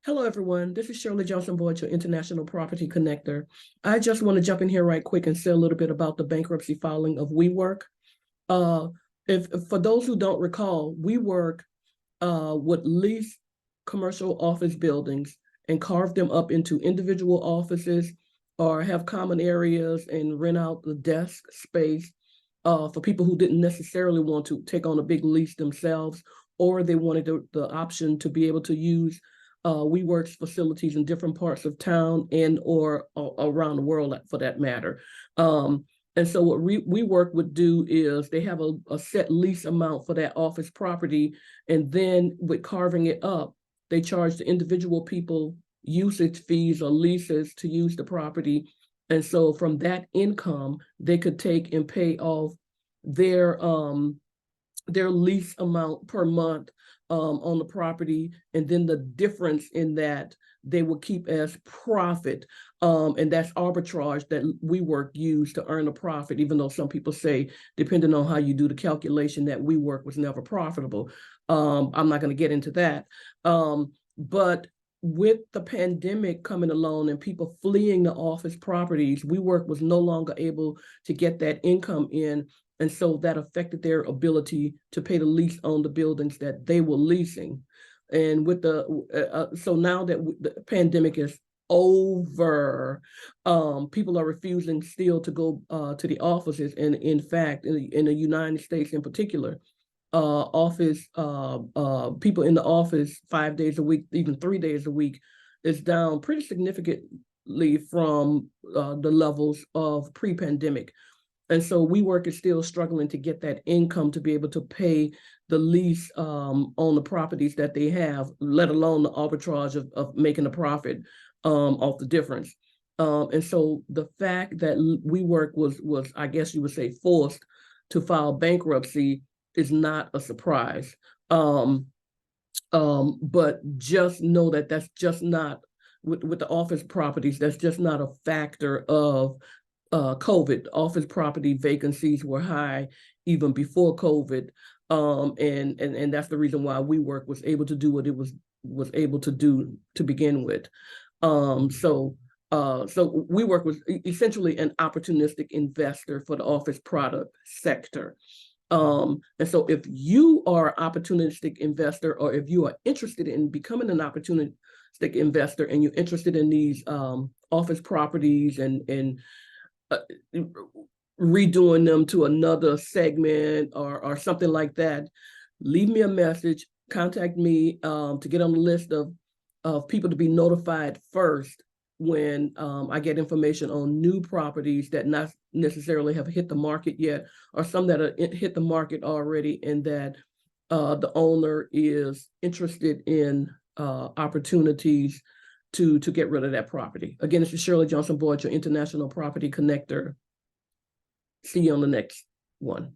Hello, everyone. This is Shirley Johnson Boyd, your International Property Connector. I just want to jump in here right quick and say a little bit about the bankruptcy filing of WeWork. If for those who don't recall, WeWork would lease commercial office buildings and carve them up into individual offices or have common areas and rent out the desk space for people who didn't necessarily want to take on a big lease themselves, or they wanted the option to be able to use WeWork's facilities in different parts of town and or around the world for that matter. And so what WeWork would do is they have a set lease amount for that office property, and then with carving it up, they charge the individual people usage fees or leases to use the property. And so from that income, they could take and pay off their lease amount per month on the property, and then the difference in that they will keep as profit, and that's arbitrage that WeWork use to earn a profit, even though some people say, depending on how you do the calculation, that WeWork was never profitable. I'm not going to get into that. But with the pandemic coming along and people fleeing the office properties, WeWork was no longer able to get that income in. And so that affected their ability to pay the lease on the buildings that they were leasing. And with so now that the pandemic is over, people are refusing still to go to the offices. And in fact, in the United States in particular, people in the office 5 days a week, even 3 days a week, is down pretty significantly from the levels of pre-pandemic. And so WeWork is still struggling to get that income to be able to pay the lease on the properties that they have, let alone the arbitrage of making a profit off the difference. And so the fact that WeWork was, I guess you would say, forced to file bankruptcy is not a surprise. But just know that that's just not, with the office properties, that's just not a factor of COVID. Office property vacancies were high even before COVID, and that's the reason why WeWork was able to do what it was able to do to begin with. So WeWork was essentially an opportunistic investor for the office product sector. And so if you are an opportunistic investor, or if you are interested in becoming an opportunistic investor and you're interested in these office properties and redoing them to another segment or something like that, leave me a message, contact me to get on the list of people to be notified first when I get information on new properties that not necessarily have hit the market yet, or some that are hit the market already, and that the owner is interested in opportunities to get rid of that property. Again, this is Shirley Johnson Boyd, your International Property Connector. See you on the next one.